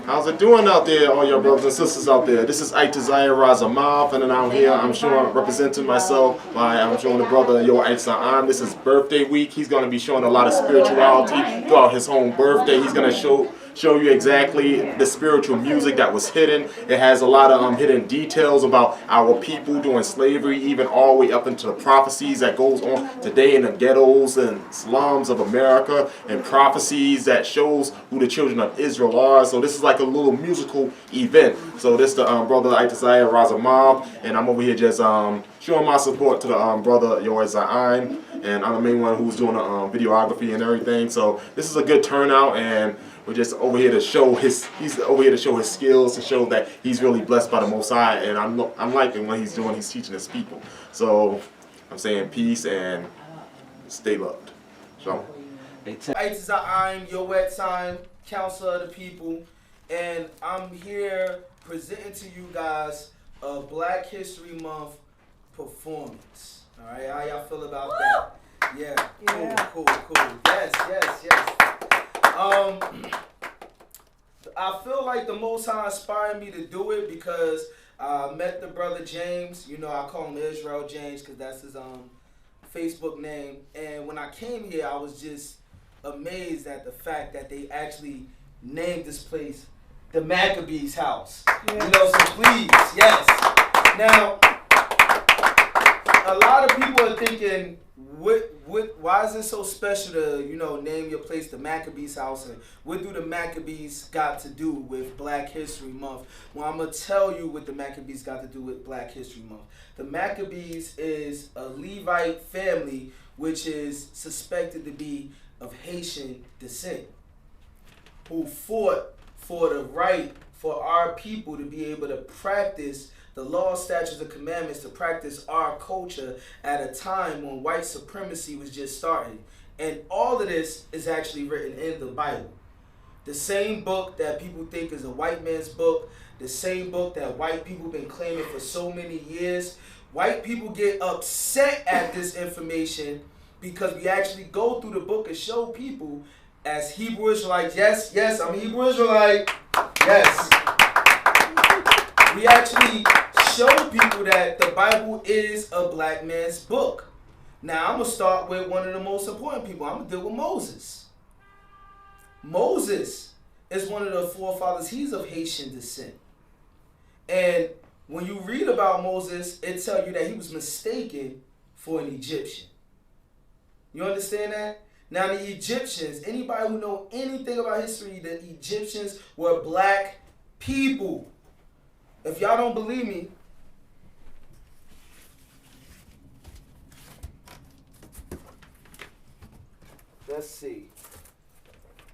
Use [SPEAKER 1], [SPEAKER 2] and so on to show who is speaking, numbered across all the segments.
[SPEAKER 1] How's it doing out there, all your brothers and sisters out there? This is Yawaitaza, moth, and then out here I'm showing, representing myself by I'm showing the brother Yawaitaza. This is birthday week. He's going to be showing a lot of spirituality throughout his whole birthday. He's going to show you exactly the spiritual music that was hidden. It has a lot of hidden details about our people during slavery, even all the way up into the prophecies that goes on today in the ghettos and slums of America, and prophecies that shows who the children of Israel are. So this is like a little musical event. So this the brother Yawaitaza Razamab, and I'm over here just showing my support to the brother Yawaitaza, and I'm the main one who's doing the videography and everything. So this is a good turnout, and we're just over here to show he's over here to show his skills, to show that he's really blessed by the Most High, and I'm liking what he's doing. He's teaching his people. So I'm saying peace and stay loved. Shalom.
[SPEAKER 2] I'm Yawaitaza, counselor of the people, and I'm here presenting to you guys a Black History Month performance. All right, how y'all feel about that? Yeah, cool. Yes. I feel like the Most High inspired me to do it because I met the brother James. You know, I call him Israel James because that's his Facebook name. And when I came here, I was just amazed at the fact that they actually named this place the Maccabees House. Yes. You know, so please, yes. Now, a lot of people are thinking, why is it so special to, you know, name your place the Maccabees House, and what do the Maccabees got to do with Black History Month? Well, I'm going to tell you what the Maccabees got to do with Black History Month. The Maccabees is a Levite family which is suspected to be of Haitian descent, who fought for the right for our people to be able to practice the law, statutes, and commandments, to practice our culture at a time when white supremacy was just starting. And all of this is actually written in the Bible. The same book that people think is a white man's book, the same book that white people have been claiming for so many years. White people get upset at this information because we actually go through the book and show people as Hebrew Israelites, yes, I'm a Hebrew Israelite, yes. We actually show people that the Bible is a black man's book. Now, I'm going to start with one of the most important people. I'm going to deal with Moses. Moses is one of the forefathers. He's of Haitian descent. And when you read about Moses, it tells you that he was mistaken for an Egyptian. You understand that? Now, the Egyptians, anybody who know anything about history, the Egyptians were black people. If y'all don't believe me, let's see.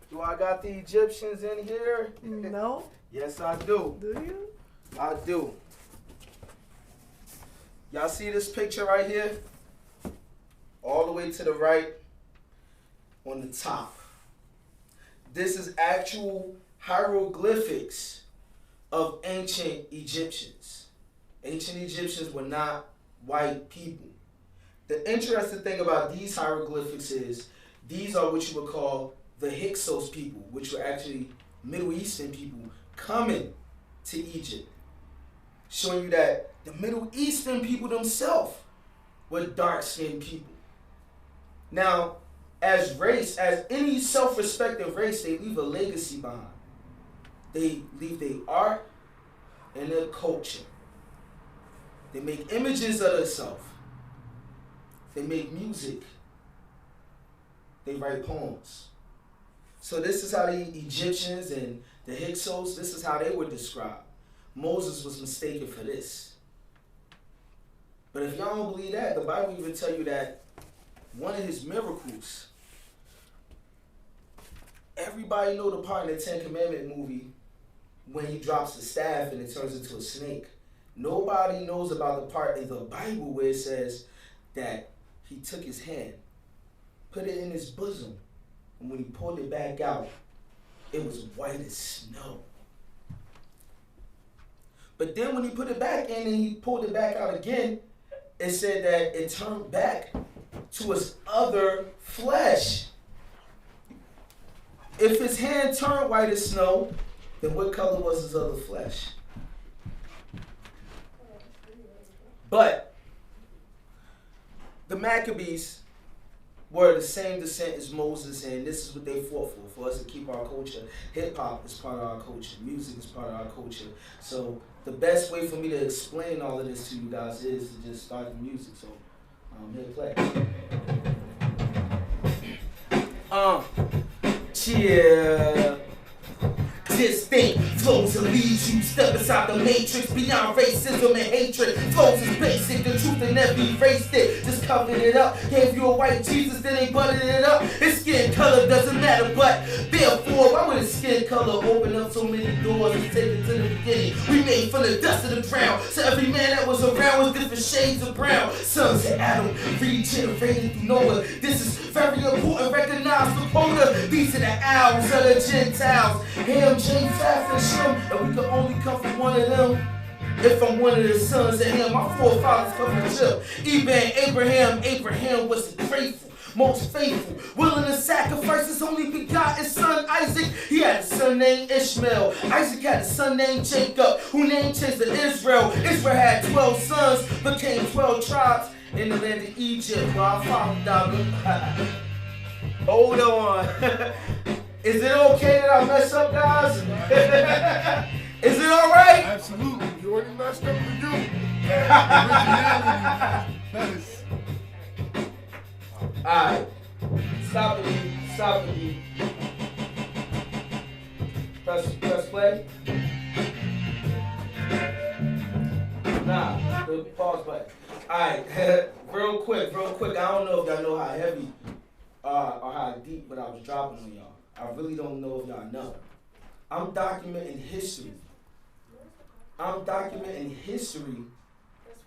[SPEAKER 2] Do I got the Egyptians in here?
[SPEAKER 3] No.
[SPEAKER 2] Yes, I do.
[SPEAKER 3] Do you?
[SPEAKER 2] I do. Y'all see this picture right here? All the way to the right on the top. This is actual hieroglyphics of ancient Egyptians. Ancient Egyptians were not white people. The interesting thing about these hieroglyphics is these are what you would call the Hyksos people, which were actually Middle Eastern people coming to Egypt, showing you that the Middle Eastern people themselves were dark-skinned people. Now, as race, as any self-respecting race, they leave a legacy behind. They leave their art and their culture. They make images of themselves. They make music. They write poems. So this is how the Egyptians and the Hyksos, this is how they were described. Moses was mistaken for this. But if y'all don't believe that, the Bible even tell you that one of his miracles, everybody know the part in the Ten Commandment movie when he drops the staff and it turns into a snake. Nobody knows about the part in the Bible where it says that he took his hand, put it in his bosom, and when he pulled it back out, it was white as snow. But then when he put it back in and he pulled it back out again, it said that it turned back to his other flesh. If his hand turned white as snow, then what color was his other flesh? But the Maccabees were the same descent as Moses, and this is what they fought for us to keep our culture. Hip-hop is part of our culture. Music is part of our culture. So the best way for me to explain all of this to you guys is to just start the music. So hit play. Cheer. Just think, flows will lead you, step inside the matrix, beyond racism and hatred. Flows is basic, the truth and never erased it. Just covered it up, gave you a white Jesus, then they buttered it up. His skin color doesn't matter, but therefore, why would his skin color open up so many doors and take it to the beginning? We made from the dust of the ground, so every man that was around was different shades of brown. Sons of Adam, regenerated through Noah. This is very important, recognize the quota. These are the owls of the Gentiles. Ham, J, Faf, and Shem, and we can only come from one of them. If I'm one of the sons of him, my forefathers come from Shem. Even Abraham was grateful, most faithful, willing to sacrifice his only begotten son Isaac. He had a son named Ishmael. Isaac had a son named Jacob, who named changed to Israel. Israel had 12 sons, became 12 tribes in the land of Egypt. While father died. Hold on. Is it okay that I mess up, guys? Is it all right?
[SPEAKER 3] Absolutely. You already messed up for you. Nice.
[SPEAKER 2] Alright. Stop the beat. Press play. Nah, the pause button. Alright, real quick. I don't know if y'all know how heavy or how deep what I was dropping on y'all. I really don't know if y'all know. I'm documenting history.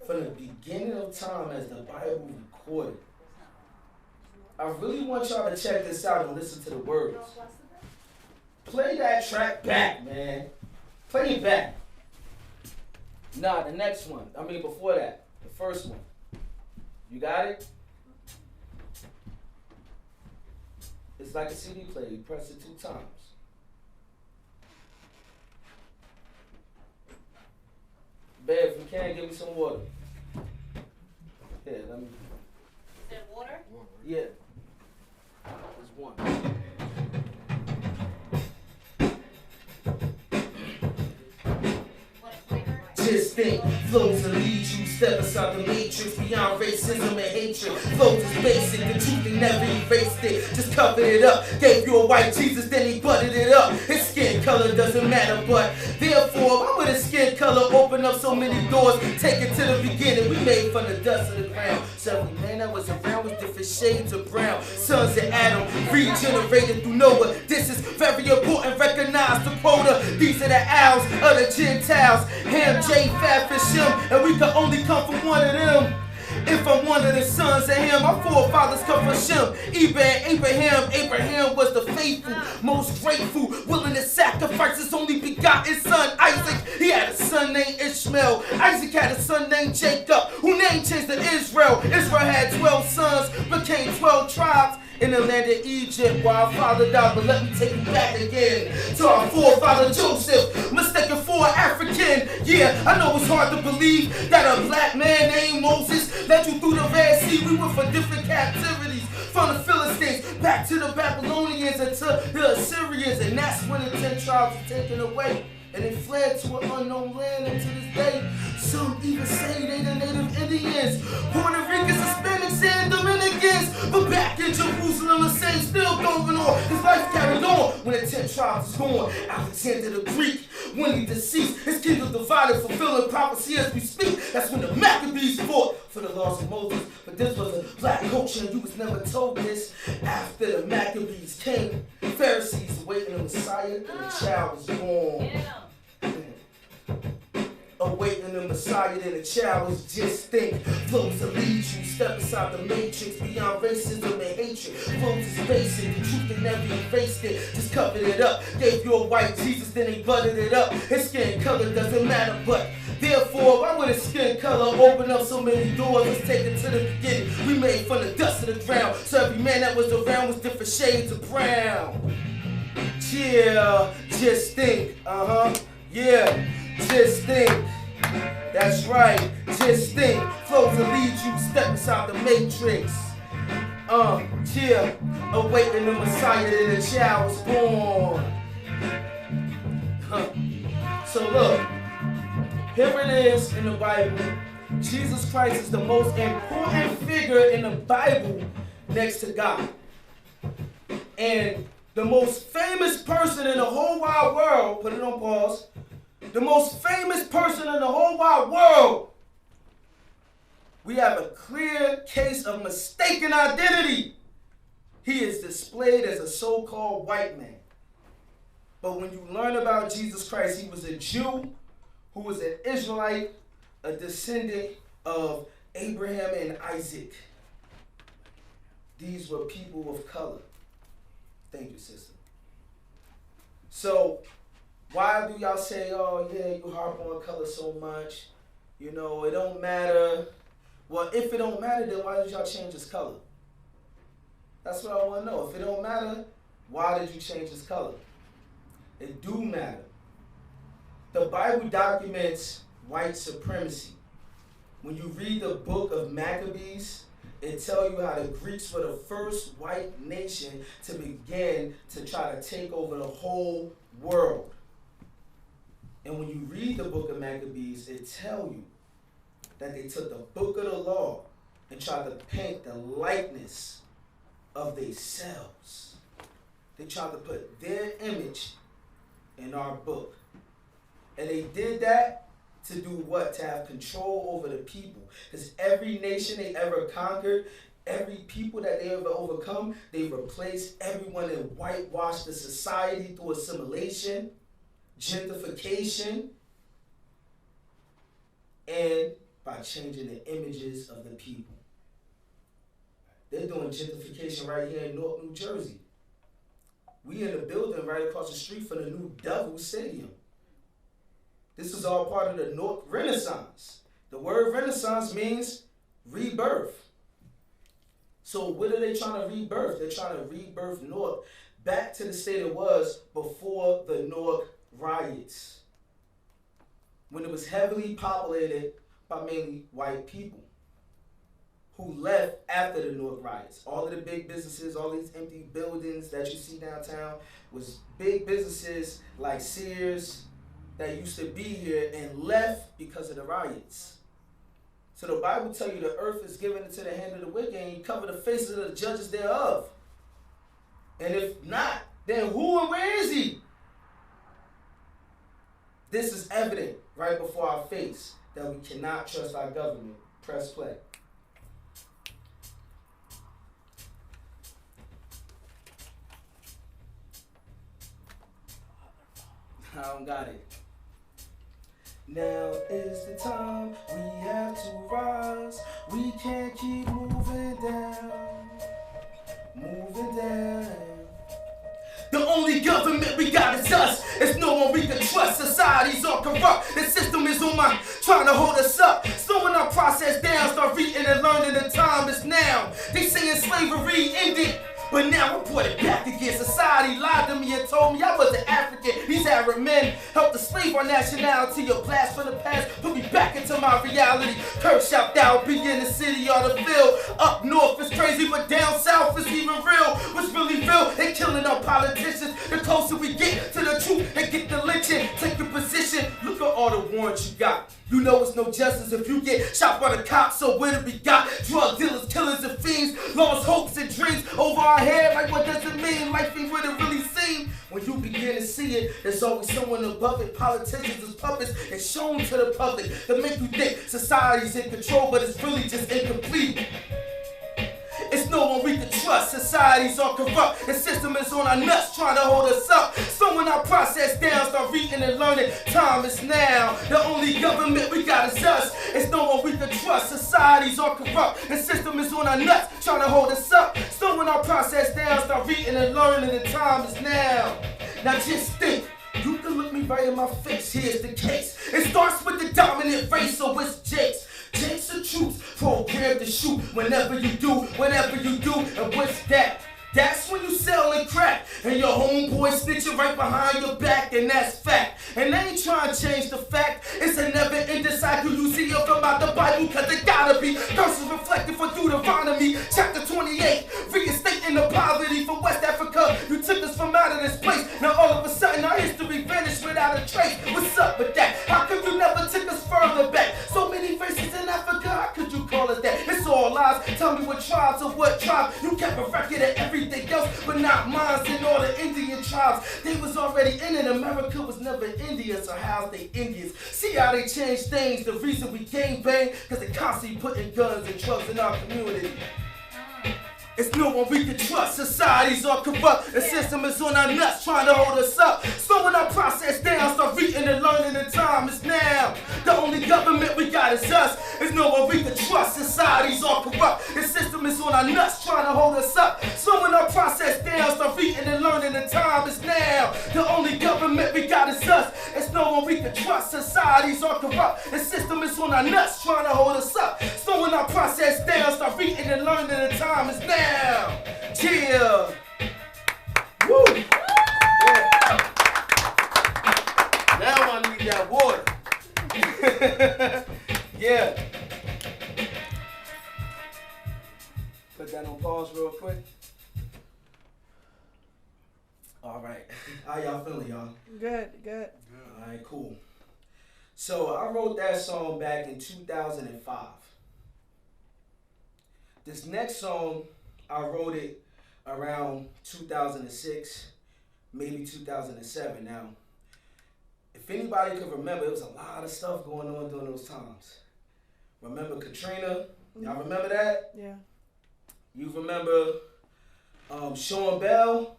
[SPEAKER 2] From the beginning of time as the Bible recorded. I really want y'all to check this out and listen to the words. Play that track back, man. Play it back. Nah, the next one. I mean, before that. The first one. You got it? It's like a CD player. You press it 2 times. Babe, if you can, give me some water. Here, let me.
[SPEAKER 4] Is that water?
[SPEAKER 2] Yeah. There's one.
[SPEAKER 4] What flavor?
[SPEAKER 2] Just think, flows will lead you, step inside the matrix, beyond racism and hatred. Flows is basic, the truth and never erased it. Just covered it up, gave you a white Jesus, then he buttered it up. His skin color doesn't matter, but therefore, why would his skin color open up so many doors? Take it to the beginning, we made from the dust of the ground. So every man that was around was different shades of brown. Sons of Adam, regenerated through Noah. This is very important, recognize the quota. These are the owls of the Gentiles. Ham, J, Faf, and Shem, and we can only come from one of them. If I'm one of the sons of him, my forefathers come from Shem. Abraham was the faithful, most grateful, willing to sacrifice his only begotten son Isaac. He had a son named Ishmael. Isaac had a son named Jacob, who name changed to Israel. Israel had 12 sons, became 12 tribes in the land of Egypt while our father died. But let me take you back again to our forefather Joseph, mistaken for an African. Yeah, I know it's hard to believe that a black man named Moses led you through the Red Sea. We went from different captivities, from the Philistines back to the Babylonians and to the Assyrians, and that's when the 10 tribes were taken away. And they fled to an unknown land, and to this day, some even say they the native Indians, Puerto Ricans, Hispanics, and Dominicans. But back in Jerusalem, the same still going on. His life carried on when the 10 tribes is gone. Alexander the Greek, when he deceased, his kingdom divided, fulfilling prophecy as we speak. That's when the Maccabees fought for the laws of Moses. But this was a black culture, and you was never told this. After the Maccabees came, Pharisees awaiting the Messiah, and the child was born. Awaiting the Messiah, then the child was just think. Flows to lead you, step inside the matrix, beyond racism and hatred. Flows is basic, the truth they never erased it. Just covered it up, gave you a white Jesus, then they buttered it up. His skin color doesn't matter, but therefore, why would his skin color open up so many doors? Let's take it to the beginning. We made from the dust of the ground, so every man that was around was different shades of brown. Yeah, just think. Yeah, just think. That's right, just think. Flows will lead you, step inside the matrix. Yeah, awaiting the Messiah that the child was born. So look, here it is in the Bible. Jesus Christ is the most important figure in the Bible next to God. And the most famous person in the whole wide world, put it on pause, the most famous person in the whole wide world, we have a clear case of mistaken identity. He is displayed as a so-called white man. But when you learn about Jesus Christ, he was a Jew who was an Israelite, a descendant of Abraham and Isaac. These were people of color. Thank you, sister. So, why do y'all say, oh yeah, you harp on color so much? You know, it don't matter. Well, if it don't matter, then why did y'all change his color? That's what I want to know. If it don't matter, why did you change his color? It do matter. The Bible documents white supremacy. When you read the book of Maccabees, it tells you how the Greeks were the first white nation to begin to try to take over the whole world. And when you read the book of Maccabees, it tells you that they took the book of the law and tried to paint the likeness of themselves. They tried to put their image in our book. And they did that to do what? To have control over the people. Because every nation they ever conquered, every people that they ever overcome, they replaced everyone and whitewashed the society through assimilation, gentrification, and by changing the images of the people. They're doing gentrification right here in Newark, New Jersey. We in the building right across the street from the new Devil Stadium. This is all part of the Newark Renaissance. The word Renaissance means rebirth. So what are they trying to rebirth? They're trying to rebirth Newark back to the state it was before the Newark riots, when it was heavily populated by mainly white people who left after the Newark riots. All of the big businesses, all these empty buildings that you see downtown was big businesses like Sears that used to be here and left because of the riots. So the Bible tells you the earth is given into the hand of the wicked and you cover the faces of the judges thereof. And if not, then who and where is he? This is evident right before our face that we cannot trust our government. Press play. I don't got it. Now is the time we have to rise. We can't keep moving down. Moving down. The only government we got is us. It's no one we can trust. Society's all corrupt. The system is on my trying to hold us up. Slowing our process down. Start reading and learning. The time is now. They saying slavery ended, but now I brought it back again. Society lied to me and told me I wasn't African. These Arab men helped to slave our nationality. A blast from the past put me back into my reality. Curse out thou be in the city or the field. Up north is crazy, but down south is even real. What's really real? They killing our politicians. The closer we get to the truth, they get the lynching. Take your position. Look at all the warrants you got. You know it's no justice if you get shot by the cops. So what have we got? Drug dealers, killers, and fiends. Lost hopes and dreams over our head. Like what does it mean? Life ain't what it really seems. When you begin to see it, there's always someone above it. Politicians as puppets and shown to the public to make you think society's in control, but it's really just incomplete. It's no one we can trust. Society's all corrupt. The system is on our nuts trying to hold us up. Slowing our process down. Start reading and learning. Time is now. The only government we got is us. It's no one we can trust. Society's all corrupt. The system is on our nuts trying to hold us up. Slowing our process down. Start reading and learning. The time is now. Now just think. You can look me right in my face. Here's the case. It starts with the dominant race, so it's Jake's. Jake's the truth, programmed to shoot whenever you do, and what's that? That's when you selling crack, and your homeboy snitching right behind your back, and that's fact. And they ain't trying to change the fact. It's a never-ending cycle. You see it from out the Bible, cause it gotta be. Curses reflected for Deuteronomy, chapter 28. Reinstating the poverty from West Africa. You took us from out of this place. Now all of a sudden our history vanished without a trace. What's up with that? How come you never took us further back? So many races in Africa, how could you call us that? It's all lies. Tell me what tribes or what tribe. You kept a record of everything else, but not mine and all the Indian tribes. They was already in it. America was never India, so how's they Indians? See how they changed things. The reason we gang bang, cause they constantly putting guns and drugs in our community. It's no one we can trust. Society's all corrupt. The system is on our nuts trying to hold us up. Slowing our process down, start reading and learning. The time is now. The only government we got is us. There's no one we can trust. Society's all corrupt. The system is on our nuts trying to hold us up. Slowing our process down, start reading and learning. The time is now. The only government we got is us. There's no one we can trust. Society's all corrupt. The system is on our nuts trying to hold us up. Slowing our process down, start reading and learning. The time is now. Chill. Woo. Yeah. Now I need that water. Yeah. Put that on pause real quick. All right. How y'all feeling, y'all?
[SPEAKER 4] Good.
[SPEAKER 2] All right, cool. So I wrote that song back in 2005. This next song, I wrote it around 2006, maybe 2007. Now, if anybody could remember, there was a lot of stuff going on during those times. Remember Katrina? Y'all remember that?
[SPEAKER 4] Yeah.
[SPEAKER 2] You remember Sean Bell?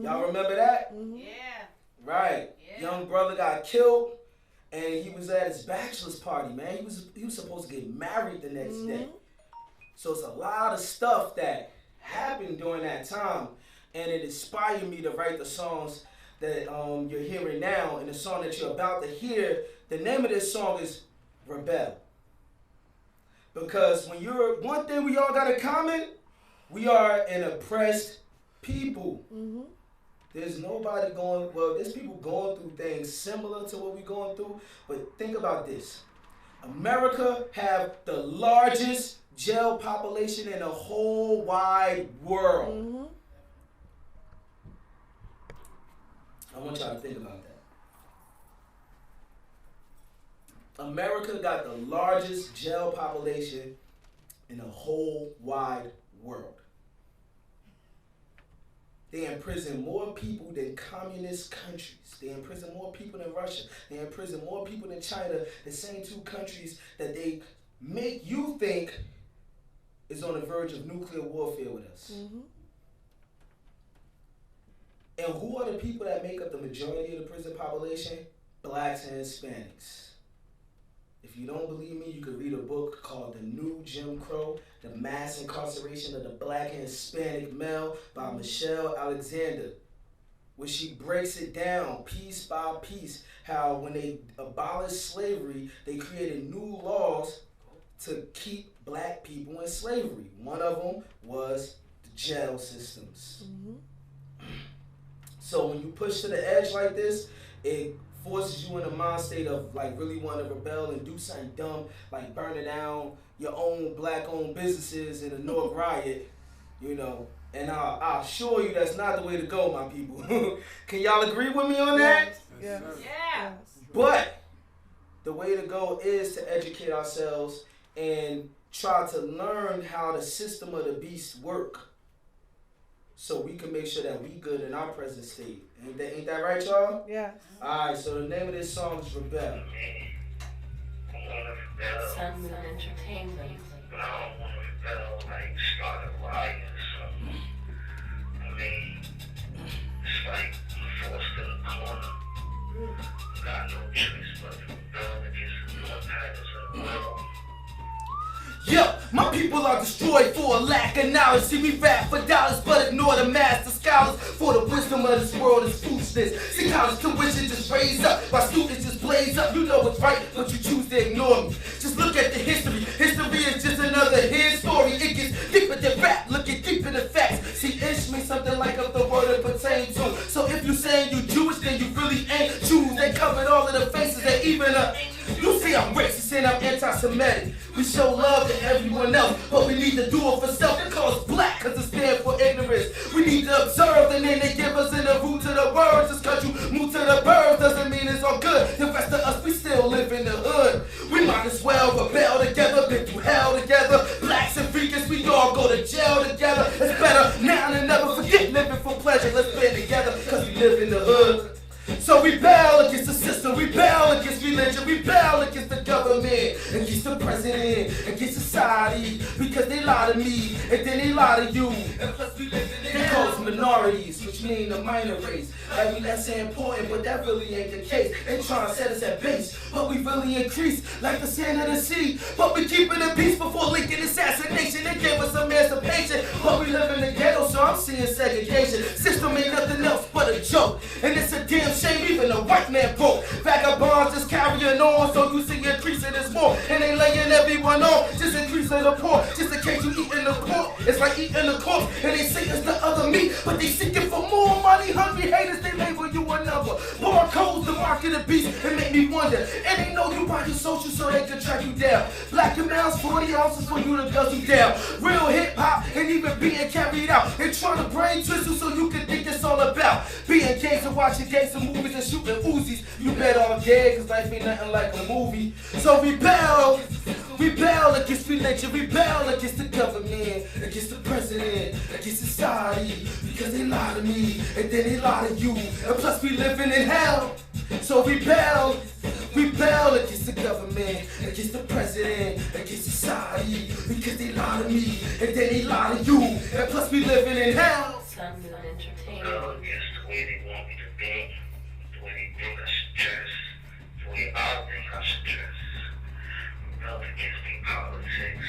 [SPEAKER 2] Y'all remember that?
[SPEAKER 5] Yeah.
[SPEAKER 2] Right.
[SPEAKER 5] Yeah.
[SPEAKER 2] Young brother got killed, and he was at his bachelor's party, man. He was supposed to get married the next day. So it's a lot of stuff that happened during that time, and it inspired me to write the songs that you're hearing now. And the song that you're about to hear, the name of this song is Rebel. Because one thing we all got in common, we are an oppressed people. There's there's people going through things similar to what we're going through, but think about this. America have the largest jail population in the whole wide world. I want y'all to think about that. America got the largest jail population in the whole wide world. They imprison more people than communist countries. They imprison more people than Russia. They imprison more people than China. The same two countries that they make you think is on the verge of nuclear warfare with us. And who are the people that make up the majority of the prison population? Blacks and Hispanics. If you don't believe me, you could read a book called The New Jim Crow, The Mass Incarceration of the Black and Hispanic Male by Michelle Alexander, where she breaks it down piece by piece, how when they abolished slavery, they created new laws to keep black people in slavery. One of them was the jail systems. So when you push to the edge like this, it forces you in a mind state of like really want to rebel and do something dumb, like burning down your own black-owned businesses in a North riot, you know. And I'll assure you that's not the way to go, my people. Can y'all agree with me on that?
[SPEAKER 4] Yes.
[SPEAKER 5] Yeah.
[SPEAKER 2] But the way to go is to educate ourselves and try to learn how the system of the beast work, so we can make sure that we good in our present state. Ain't that right, y'all?
[SPEAKER 4] Yes.
[SPEAKER 2] Alright, so the name of this song is Rebel.
[SPEAKER 5] Sun Moon Entertainment.
[SPEAKER 6] But I don't want to rebel, like start a riot or something. I mean, it's like I'm forced to the corner. Got no choice but to rebel against the more titles of the world.
[SPEAKER 2] Yo, my people are destroyed for a lack of knowledge. See, we rap for dollars, but ignore the master scholars. For the wisdom of this world is foolishness. See, college tuition just raise up, while students just blaze up. You know what's right, but you choose to ignore me. Just look at the history. History is just another his story. It gets deeper than rap, looking deep in the facts. See, Ish means some even you see I'm racist and I'm anti-Semitic. We show love to everyone else, but we need to do it for self. They call us black because it stands for ignorance. We need to observe and then they give us in the root to the words. Just because you move to the birds doesn't mean it's all good. The rest of us, we still live in the hood. We might as well rebel together, been through hell together. Blacks and freakers, we all go to jail together. It's better now than never. Forget living for pleasure. Let's band together because we live in the hood. So we rebel against the system, we rebel against religion, we rebel against the government, against the president, against society, because they lie to me, and then they lie to you. And plus we live in they call us minorities, which mean a minor race. Like we less important, but that really ain't the case. They try to set us at base, but we really increase, like the sand of the sea. But we keep it in peace before Lincoln assassination. They gave us emancipation, but we live in the ghetto, so I'm seeing segregation. System ain't nothing else but a joke, and it's a damn shame even a white man broke. Vagabonds just carrying on, so you see increasing this more. And they laying everyone on, just increasing the poor. Just in case you eating the pork, it's like eating the corpse. And they say it's the other meat, but they seeking for more money. Hungry haters, they label you a number. Barcodes, the mark of the beast, it make me wonder. And they know you buy your social so they can track you down. Black amounts, 40 ounces for you to guzzle down. Real hip hop ain't even being carried out. They trying to brain twist you so you can think it's all about being gangs and watching gangster movies and shooting Uzis. You better off dead, cause life ain't nothing like a movie. So rebel against religion, rebel against the government, against the president, against society, because they lie to me, and then they lie to you, and plus we living in hell. So rebel against the government, against the president, against society, because they lie to me, and then they lie to you, and plus we living in hell.
[SPEAKER 5] Sun Moon Entertainment.
[SPEAKER 6] Against the way they want me to think, the way they think I should dress, the way I think I should dress. Rebel against their politics,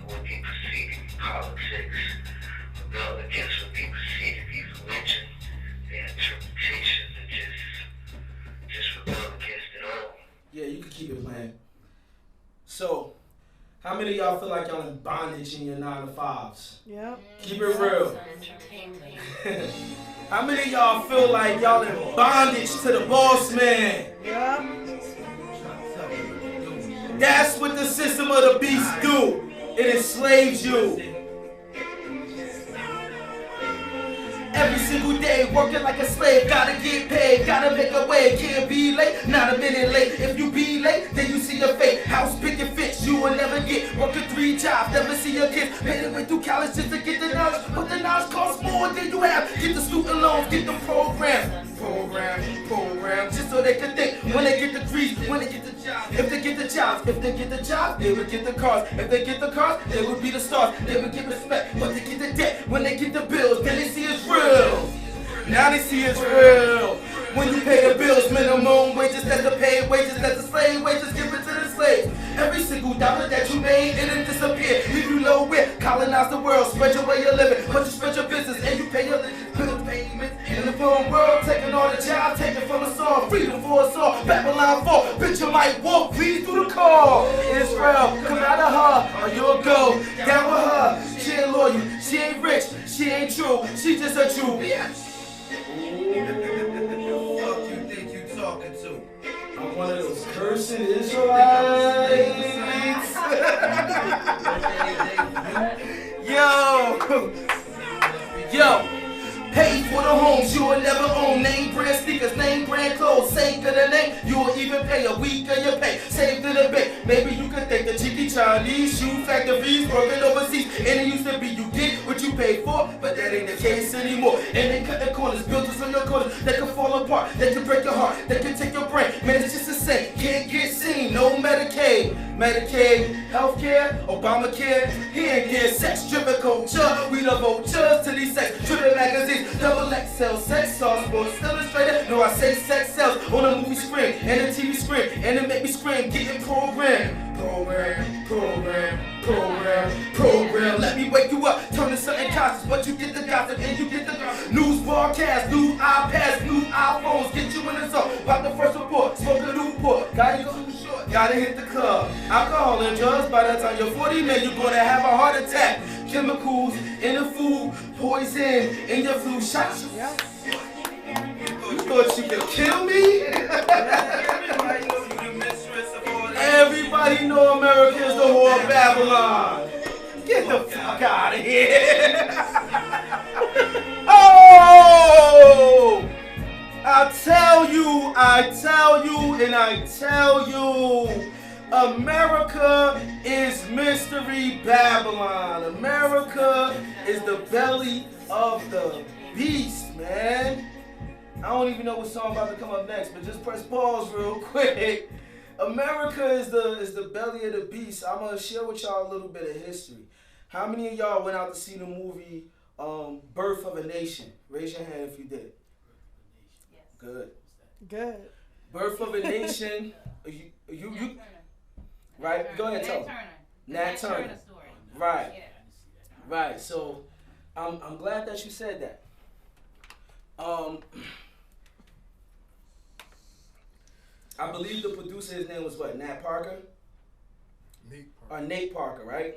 [SPEAKER 6] what they perceive to be politics. Rebel against what they perceive to be religion, their interpretations, and just rebel against it all.
[SPEAKER 2] Yeah, you can keep it playing. So, how many of y'all feel like y'all in bondage in your 9 to 5s?
[SPEAKER 4] Yep.
[SPEAKER 2] Keep it real.
[SPEAKER 5] Sun Entertainment.
[SPEAKER 2] How many of y'all feel like y'all in bondage to the boss man?
[SPEAKER 4] Yep.
[SPEAKER 2] That's what the system of the beast do. It enslaves you. Every single day, working like a slave, gotta get paid, gotta make a way, can't be late, not a minute late. If you be late, then you see your fate. House pick and fix, you will never get. Working 3 jobs, never see your kids. Made it way through college just to get the knowledge, but the knowledge costs more than you have. Get the student loans, get the program, just so they can think. When they get the degrees, when they get the jobs, if they get the jobs, they would get the cars. If they get the cars, they would be the stars. They would get respect, but they get the debt. When they get the bills, then they see it's real. Now they see it's real. When you pay the bills, minimum wages, that's the paid wages, that's the slave wages given to the slaves. Every single dollar that you made, it'll disappear. Leave you nowhere, colonize the world, spread your way of living, but you spread your business and you pay your bill payments. In the foreign world, taking all the job, taking from us all, freedom for us all. Babylon 4, bitch, you might walk, please through the call. Israel, come out of her, or you'll go down with her. She ain't loyal, she ain't rich, she ain't true, she just a Jew. I'm one of those cursing Israelites. Yo. Pay for the homes you will never own. Name brand sneakers, name brand clothes. Same to the name, you will even pay a week of your pay. Save to the bank. Maybe you could think the cheeky Chinese shoe factories working overseas. And it used to be you get what you pay for, but that ain't the case anymore. And they cut the corners, buildings on your corners. They can fall apart, they can break your heart, they can take your brain. Man, it's just the same. Can't get seen, no Medicaid. Medicaid, healthcare, Obamacare. He ain't get sex-driven culture. We the vultures to these sex-driven magazines. Double XL, sex sauce, Sports Illustrated. No, I say sex sells on the movie screen and the TV screen, and it make me scream, getting programmed. Program. Let me wake you up, turn to something conscious, but you get the gossip and you get the news broadcast, new iPads, new iPhones, get you in the zone. About the first report, smoke a Newport, gotta go short, gotta hit the club. Alcohol and drugs, by the time you're 40, man, you're gonna have a heart attack. Chemicals in the food, poison in your flu shots. You thought you could kill me? of Babylon. Get the fuck out of here. Oh! I tell you, and I tell you, America is Mystery Babylon. America is the belly of the beast, man. I don't even know what song about to come up next, but just press pause real quick. America is the belly of the beast. I'm gonna share with y'all a little bit of history. How many of y'all went out to see the movie Birth of a Nation? Raise your hand if you did.
[SPEAKER 5] Yes.
[SPEAKER 2] Good. Birth of a Nation. You right? Go ahead, tell me. Nat Turner.
[SPEAKER 5] Story.
[SPEAKER 2] Right.
[SPEAKER 5] Yeah.
[SPEAKER 2] Right. So I'm glad that you said that. I believe the producer, his name was what? Nat Parker? Nate Parker, right?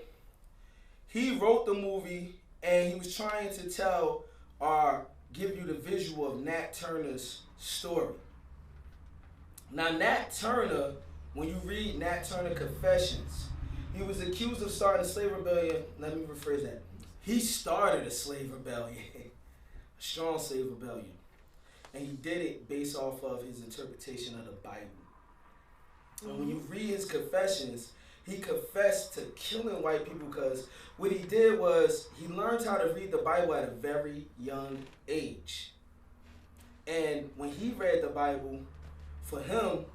[SPEAKER 2] He wrote the movie and he was trying to tell or give you the visual of Nat Turner's story. Now, Nat Turner, when you read Nat Turner Confessions, he was accused of starting a slave rebellion. Let me rephrase that. He started a slave rebellion, a strong slave rebellion. And he did it based off of his interpretation of the Bible. And when you read his confessions, he confessed to killing white people because what he did was he learned how to read the Bible at a very young age. And when he read the Bible, for him,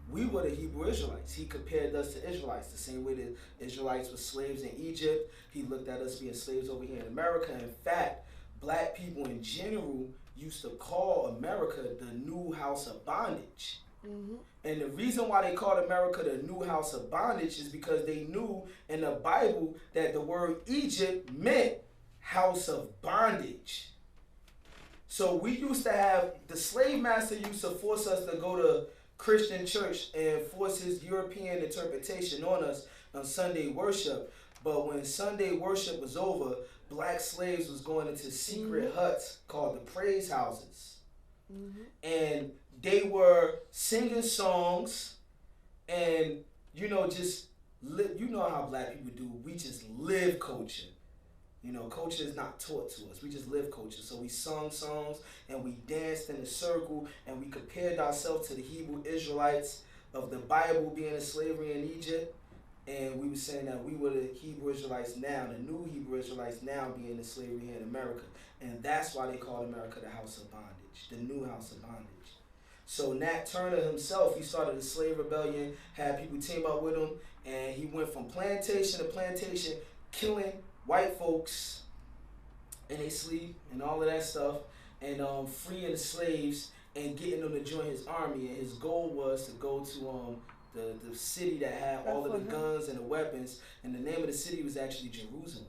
[SPEAKER 2] we were the Hebrew Israelites. He compared us to Israelites, the same way that Israelites were slaves in Egypt. He looked at us being slaves over here in America. In fact, black people in general used to call America the new house of bondage. Mm-hmm. And the reason why they called America the new house of bondage is because they knew in the Bible that the word Egypt meant house of bondage. So we used to have, the slave master used to force us to go to Christian church and force his European interpretation on us on Sunday worship. But when Sunday worship was over, black slaves was going into secret huts called the praise houses. Mm-hmm. And they were singing songs and, just live. You know how black people do. We just live culture. Culture is not taught to us. We just live culture. So we sung songs and we danced in a circle and we compared ourselves to the Hebrew Israelites of the Bible being in slavery in Egypt. And we were saying that we were the Hebrew Israelites now, the new Hebrew Israelites now being in slavery here in America. And that's why they called America the house of bondage, the new house of bondage. So Nat Turner himself, he started a slave rebellion, had people team up with him, and he went from plantation to plantation, killing white folks in their sleep and all of that stuff, and freeing the slaves and getting them to join his army. And his goal was to go to the city that had all of the guns and the weapons, and the name of the city was actually Jerusalem.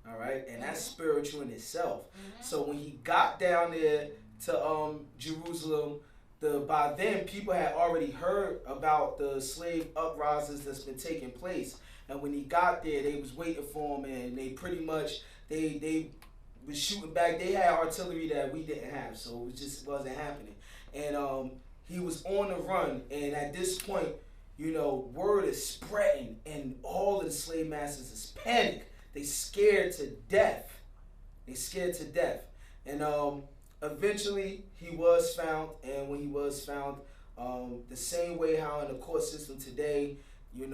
[SPEAKER 2] All right, and that's spiritual in itself. So when he got down there to Jerusalem, by then people had already heard about the slave uprisings that's been taking place. And when he got there, they was waiting for him, and they pretty much they was shooting back. They had artillery that we didn't have, so it wasn't happening. And he was on the run, and at this point, word is spreading, and all of the slave masters is panic. They scared to death. And eventually he was found, and when he was found, the same way how in the court system today, you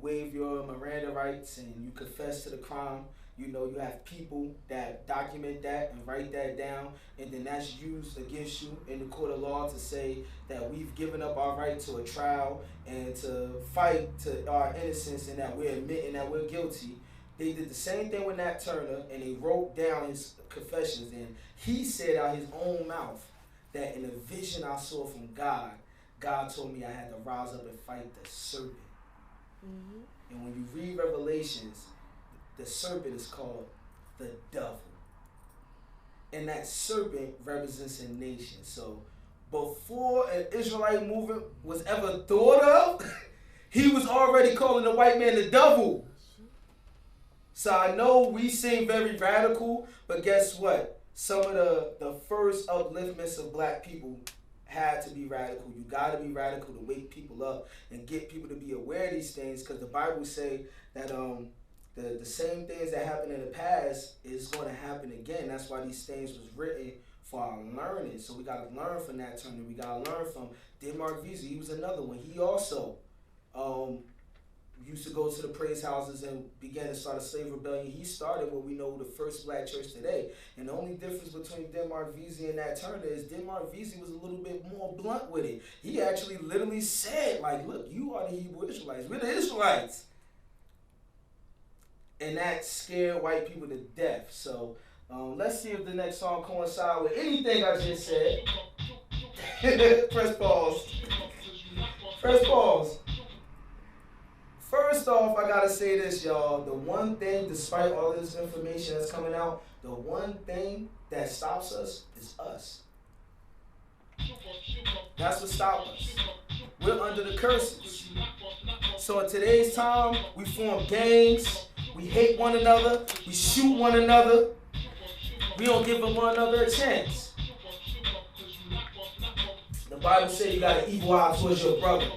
[SPEAKER 2] waive your Miranda rights and you confess to the crime. You have people that document that and write that down, and then that's used against you in the court of law to say that we've given up our right to a trial and to fight to our innocence and that we're admitting that we're guilty. They did the same thing with Nat Turner, and they wrote down his confessions, and he said out his own mouth that in a vision I saw from God, God told me I had to rise up and fight the serpent. Mm-hmm. And when you read Revelations, the serpent is called the devil. And that serpent represents a nation. So before an Israelite movement was ever thought of, he was already calling the white man the devil. So I know we seem very radical, but guess what? Some of the first upliftments of black people had to be radical. You got to be radical to wake people up and get people to be aware of these things, because the Bible say that the same things that happened in the past is going to happen again. That's why these things was written for our learning. So we got to learn from Nat Turner. We got to learn from Denmark Vesey. He was another one. He also used to go to the praise houses and began to start a slave rebellion. He started what we know the first black church today. And the only difference between Denmark Vesey and Nat Turner is Denmark Vesey was a little bit more blunt with it. He actually literally said, like, look, you are the Hebrew Israelites. We're the Israelites. And that scared white people to death. So let's see if the next song coincides with anything I just said. Press pause. Press pause. First off, I gotta say this, y'all. The one thing, despite all this information that's coming out, the one thing that stops us is us. That's what stops us. We're under the curses. So in today's time, we form gangs, we hate one another, we shoot one another, we don't give one another a chance. The Bible says you got an evil eye towards your brother.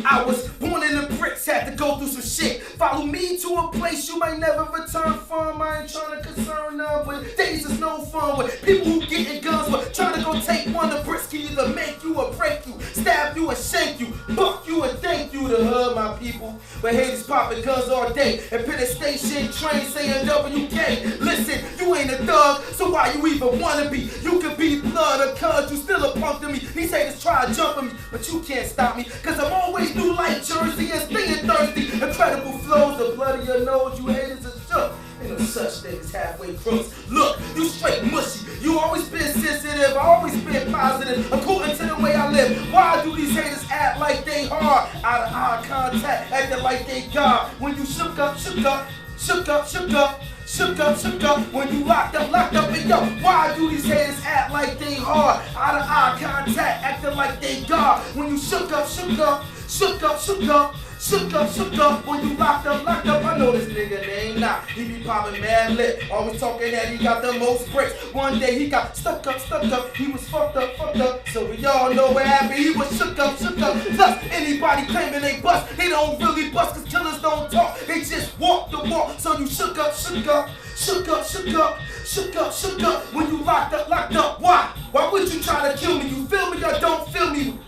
[SPEAKER 2] I was born in the bricks, had to go through some shit. Follow me to a place you might never return from. I ain't trying to concern them with days is no fun with people who getting guns, but trying to go take one. The bricks can either make you or break you, stab you or shank you, buck you or thank you. The hood, my people, but haters popping guns all day and pin a station train saying WK. Listen, you ain't a thug, so why you even wanna be? You could be blood or cuz, you still a punk to me. These haters try to jump on me, but you can't stop me, cause I'm always new like Jersey and staying thirsty. Incredible flows, the blood of your nose, you haters are shook. Ain't no such thing as halfway crooks. Look, you straight mushy. You always been sensitive, I always been positive. According to the way I live, why do these haters act like they hard? Out of eye contact, acting like they God. When you shook up, shook up, shook up, shook up. Shook up, shook up, when you locked up, and yo, why do these haters act like they hard? Out of eye contact, acting like they God. When you shook up, shook up, shook up, shook up, shook up, shook up, when you locked up, I know this nigga name not. He be popping mad lit, always talking that he got the most bricks. One day he got stuck up, he was fucked up. So we all know what happened, he was shook up. Plus, anybody claiming they bust, they don't really bust, cause killers don't talk, they just walk the walk. So you shook up, shook up, shook up, shook up, shook up, shook up, when you locked up, why? Why would you try to kill me? You feel me or don't feel me?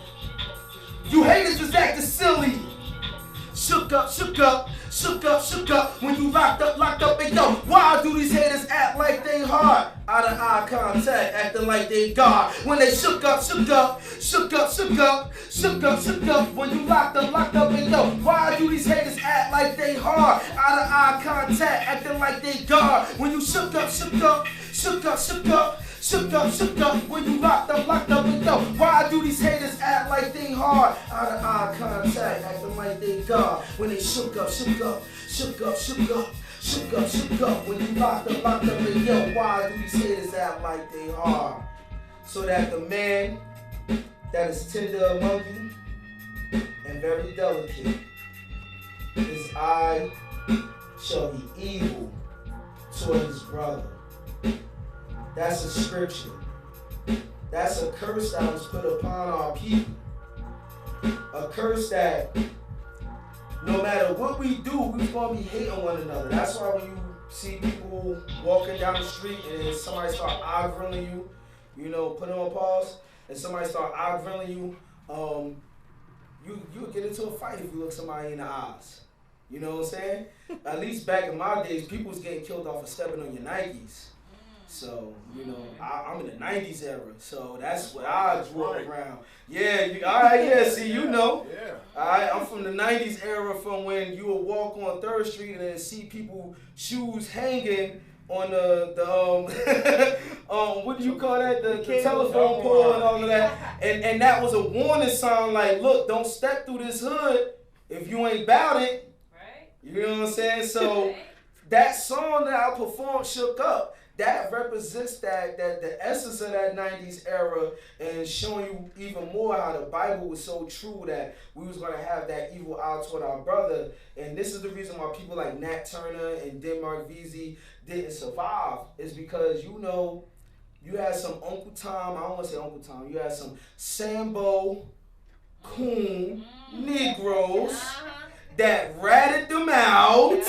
[SPEAKER 2] You haters was acting silly. Shook up, shook up, shook up, shook up, when you locked up, and yo, why do these haters act like they hard? Out of eye contact, acting like they God. When they shook up, shook up, shook up, shook up, shook up, shook up, when you locked up, and yo, why do these haters act like they hard? Out of eye contact, acting like they God. When you shook up, shook up, shook up, shook up, shook up, when you locked up, and yo, why do these haters act like they hard? Out of eye contact, acting like they God. When they shook up, shook up, shook up, shook up, shook up, shook up, when you locked up, and yo, why do these haters act like they hard? So that the man that is tender among you and very delicate, his eye shall be evil toward his brother. That's a scripture. That's a curse that was put upon our people. A curse that no matter what we do, we're going to be hating one another. That's why when you see people walking down the street and somebody start eye-grilling you, you know, put it on pause, and somebody start eye-grilling you, you'll get into a fight if you look somebody in the eyes. You know what I'm saying? At least back in my days, people was getting killed off of stepping on your Nikes. So, you know, I'm in the 90s era, so that's what I grew up around. Yeah, all right, yeah, see, you know.
[SPEAKER 3] Yeah.
[SPEAKER 2] All right, I'm from the 90s era, from when you would walk on 3rd Street and then see people shoes hanging on the what do you call that? The telephone pole and all of that. And that was a warning sign like, look, don't step through this hood if you ain't about it.
[SPEAKER 5] Right.
[SPEAKER 2] You know what I'm saying? So that song that I performed, Shook Up, that represents that the essence of that 90s era, and showing you even more how the Bible was so true that we was going to have that evil eye toward our brother. And this is the reason why people like Nat Turner and Denmark Vesey didn't survive, is because, you know, You had some Uncle Tom, I don't want to say Uncle Tom, you had some Sambo, Coon, Negroes that ratted them out.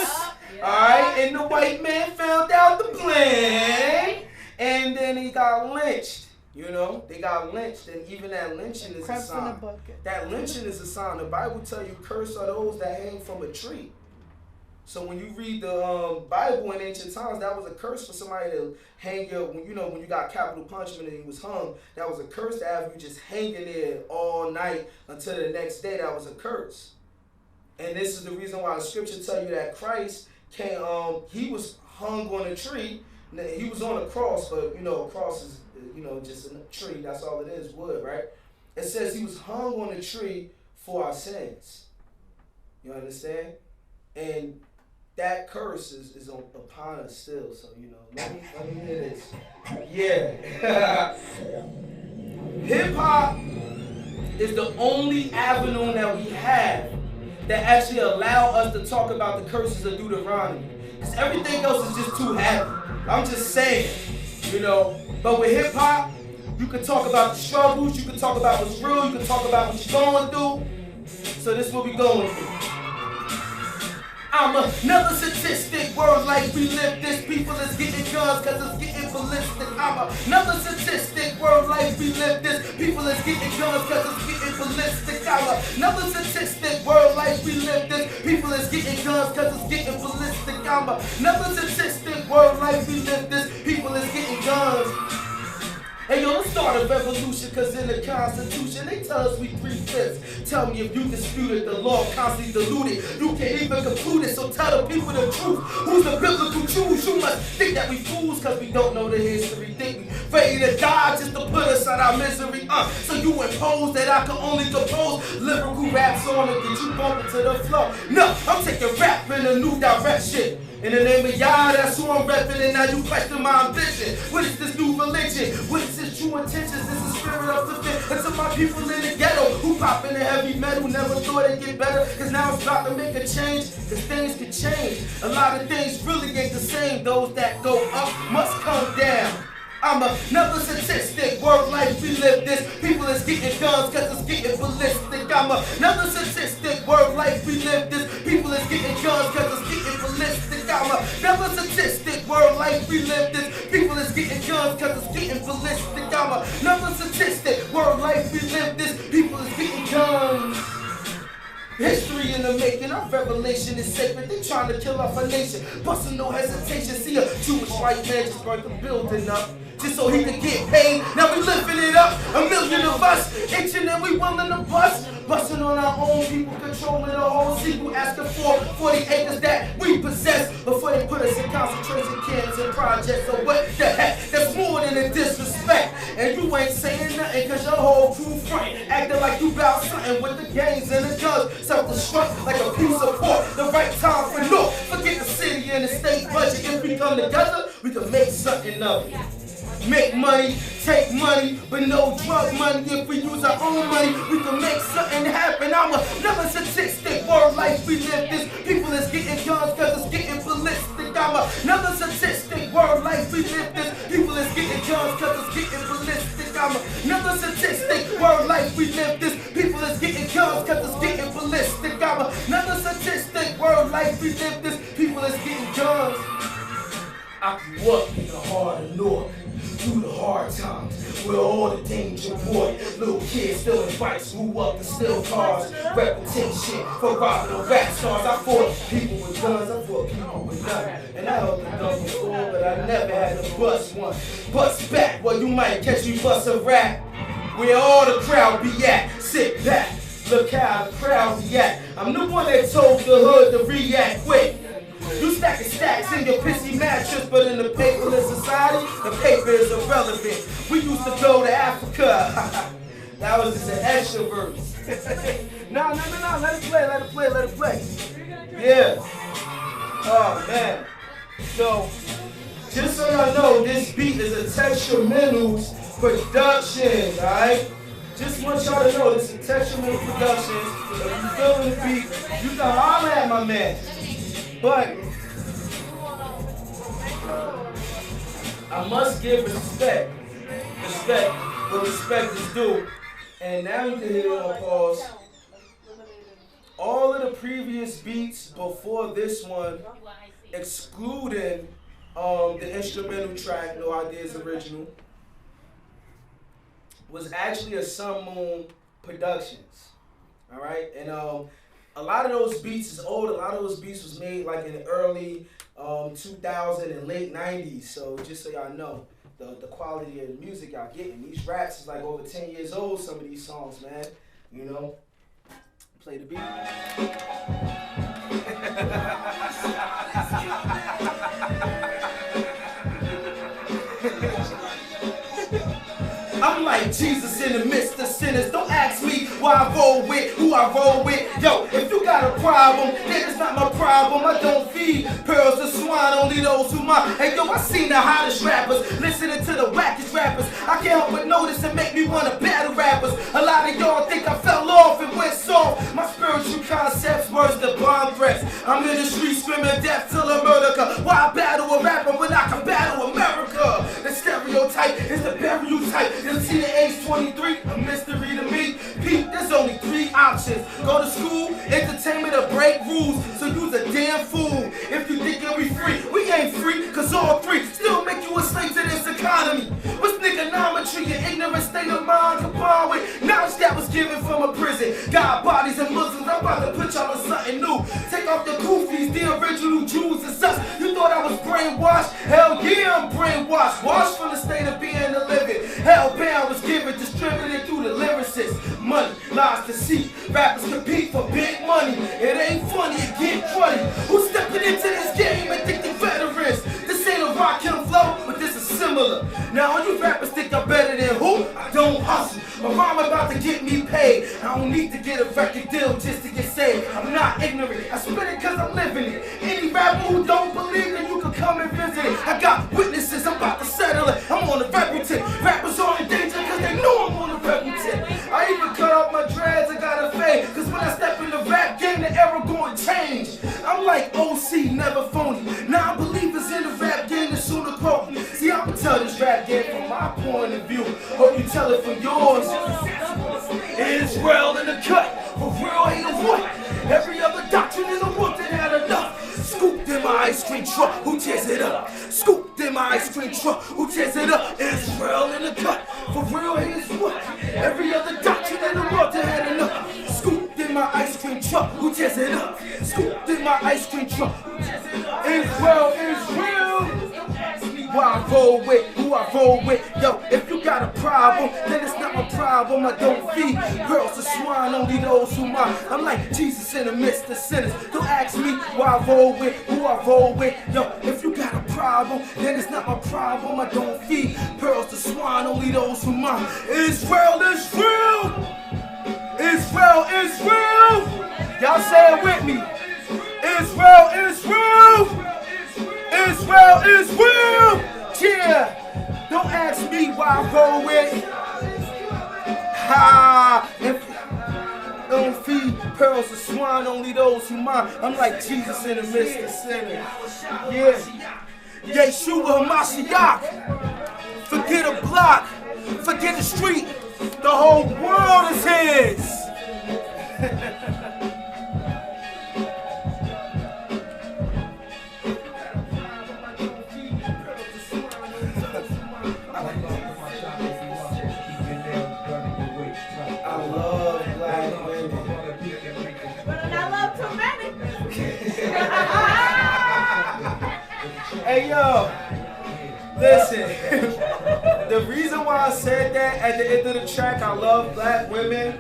[SPEAKER 2] Alright, and the white man found out the plan, and then he got lynched. You know, they got lynched, and even that lynching is a sign. That lynching is a sign. The Bible tells you, cursed are those that hang from a tree. So when you read the Bible in ancient times, that was a curse for somebody to hang your, when you got capital punishment and he was hung, that was a curse to have you just hanging there all night until the next day. That was a curse. And this is the reason why the scripture tell you that Christ came, he was hung on a tree. He was on a cross, but a cross is, just a tree. That's all it is, wood, right? It says he was hung on a tree for our sins. You understand? And that curse is upon us still. So, let me hear this. Yeah. Hip-hop is the only avenue that we have that actually allow us to talk about the curses of Deuteronomy. Because everything else is just too heavy. I'm just saying, But with hip-hop, you can talk about the struggles, you can talk about what's real, you can talk about what you're going through. So this is what we're going through. I'm another statistic, world like we live this, people is getting guns cause it's getting ballistic. I'm another statistic, world like we live this, people is getting guns cause it's getting ballistic. I'm another statistic, world like we live this, people is getting guns cause it's getting ballistic. I'm another statistic, world like we live this, people is getting guns. Hey yo, let's start a revolution, cause in the Constitution they tell us we 3/5. Tell me if you disputed the law, constantly diluted. You can't even conclude it, so tell the people the truth. Who's the biblical Jews? You must think that we fools, cause we don't know the history. Think we ready to die just to put us out our misery. So you impose that I can only compose lyrical raps on it, get you bump into the flow. No, I'm taking rap in a new direction. In the name of Yah, that's who I'm repping, and now you question my ambition. What is this new religion? What is this true intentions? This is spirit of the fit. And to my people in the ghetto who pop in the heavy metal, never thought it'd get better, cause now it's about to make a change, cause things can change. A lot of things really ain't the same. Those that go up must come down. I'm another statistic, world life we live this, people is getting guns cause it's getting ballistic. I'm another statistic, world life we live this, people is getting guns cause it's getting ballistic. I'm another statistic, world life we live this, people is getting guns cause it's getting ballistic. I'm another statistic, world life we live this, people is getting guns. History in the making, our revelation is sacred. They trying to kill off our nation, busting no hesitation. See a Jewish white man just burnt the building up, just so he could get paid. Now we lifting it up, a million of us, itching and we willing to bust. Busting on our own people, controlling the whole sequel, asking for 40 acres that we possess before they put us in concentration camps and projects. So what the heck? That's more than a disrespect. And you ain't saying nothing cause your whole crew front, acting like you bout something with the gangs and the guns. Self-destruct like a piece of pork. The right time for no. Forget the city and the state budget. If we come together, we can make something of it. Make money, take money, but no drug money. If we use our own money, we can make something happen. I'm another statistic, world life we live this, people is getting guns cause it's getting ballistic. I'm another statistic, world life we live this, people is getting guns cause it's getting ballistic. I'm another statistic, world life we live this, people is getting guns cause it's getting ballistic. I'm another statistic, world life we live this, people is getting guns. I grew up in the heart of North, through the hard times, where all the danger boy, little kids still in fights, grew up to steal cars, reputation for robbing the rap stars. I fought people with guns, I fought people with nothing, and I held the gun before, but I never had to bust one. Bust back, well you might catch me bust a rap, where all the crowd be at. Sit back, look how the crowd be at. I'm the one that told the hood to react quick. You stacking stacks in your pissy mattress, but in the paperless society, the paper is irrelevant. We used to go to Africa. That was just an extra verse. No, let it play. Yeah. Oh, man. So, just so y'all know, this beat is a Texturementals production, alright? Just want y'all to know this is Texturemental Productions. If you feeling the beat, you can holler at my man. But I must give respect Respect, but respect is due. And now you can hear on pause. All of the previous beats before this one, excluding the instrumental track, No Ideas Original, was actually a Sun Moon Productions. All right, and a lot of those beats is old. A lot of those beats was made like in the early 2000 and late 90s. So just so y'all know, the quality of the music y'all getting. These raps is like over 10 years old. Some of these songs, man. You know, play the beat. I'm like Jesus in the midst of sinners. Don't ask me why I roll with, who I roll with. Yo, if you got a problem, then it's not my problem. I don't feed pearls to swine, only those who mind. Hey yo, I seen the hottest rappers listening to the wackest rappers. I can't help but notice and make me want to battle rappers. A lot of y'all think I fell off and went soft. My spiritual concepts worse than bomb threats. I'm in the street screaming death till a murder. Why battle a rapper when I can battle America? The stereotype is the burial type. You see the age 23, a mystery to me. Pete, there's only 3 options. Go to school, entertainment, or break rules. So you's a damn fool if you think you'll be free. We ain't free, cause all 3 still make you a slave to this economy. What's niggonometry, your ignorant state of mind combined with knowledge that was given from a prison? God, bodies, and Muslims, I'm about to put y'all on something new. Take off the goofies, the original Jews and such. You thought I was brainwashed? Hell yeah, I'm brainwashed. Washed from the state of being the living. Hellbound was given, distributed through the lyricists. Money, lies, deceit. Rappers compete for big money. It ain't funny, it get cruddy. Who's stepping into this game and think they veterans? This ain't a rock and flow, but this is similar. Now all you rappers think I'm better than who? I don't hustle. My mom about to get me paid. I don't need to get a record deal just to get saved. I'm not ignorant. I spit it cause I'm living it. Any rapper who don't believe it, you can come and visit it. I got witnesses, I'm about to settle it. I'm on the rebel tip. Rappers are in danger cause they know I'm on the rebel tip. I even cut off my dreads, I got a fade. Cause when I step in the rap game, the era gonna change. I'm like OC, never phony. Non-believers in the rap game, the sooner quote me. See, I'ma tell this rap game from my point of view. Hope you tell it from yours. Israel in the cut, for real ain't a what. Every other doctrine in the world that had enough. Scooped in my ice cream truck, who tears it up? Scooped in my ice cream truck, who tears it up? Israel in the cut, for real ain't a what. Every other doctrine in the world that had enough. Scooped in my ice cream truck, who tears it up? Scooped in my ice cream truck, Israel is real. Who I roll with, who I roll with. Yo, if you got a problem, then it's not my problem. I don't feed girls to swine, only those who mind. I'm like Jesus in the midst of sinners. Don't ask me why I roll with, who I roll with. Yo, if you got a problem, then it's not my problem. I don't feed pearls to swine, only those who mind. Israel is real. Israel is real. Y'all say it with me. Israel is real. Israel is real! Yeah! Don't ask me why I roll with. Ha! If don't feed pearls to swine, only those who mind. I'm like Jesus in the midst of sinners. Yeah. Yeshua Mashiach. Forget a block. Forget the street. The whole world is his. Hey yo, listen, the reason why I said that at the end of the track, I love black women,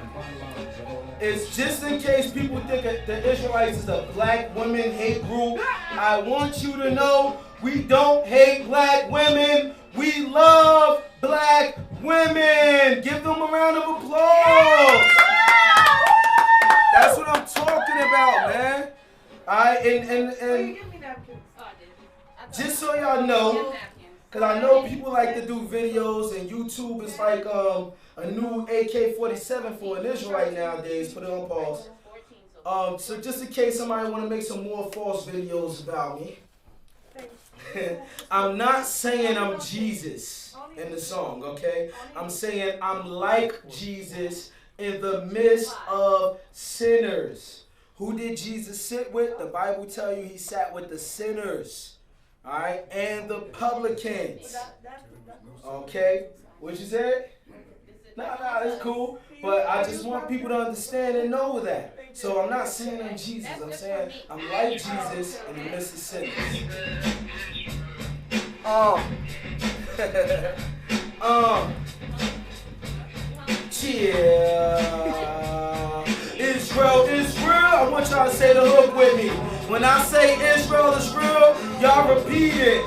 [SPEAKER 2] is just in case people think that the Israelites is a black women hate group. I want you to know we don't hate black women, we love black women. Give them a round of applause. That's what I'm talking about, man. And just so y'all know, because I know people like to do videos and YouTube is like a new AK-47 for an Israelite nowadays. Put it on pause. So just in case somebody want to make some more false videos about me, I'm not saying I'm Jesus in the song, okay? I'm saying I'm like Jesus in the midst of sinners. Who did Jesus sit with? The Bible tells you he sat with the sinners, all right, and the publicans. Okay, what you said? Nah, it's cool. But I just want people to understand and know that. So I'm not saying I'm Jesus. I'm saying I'm like Jesus in the midst of sinners. Yeah. Israel is real. I want y'all to say the hook with me. When I say Israel is real, y'all repeat it.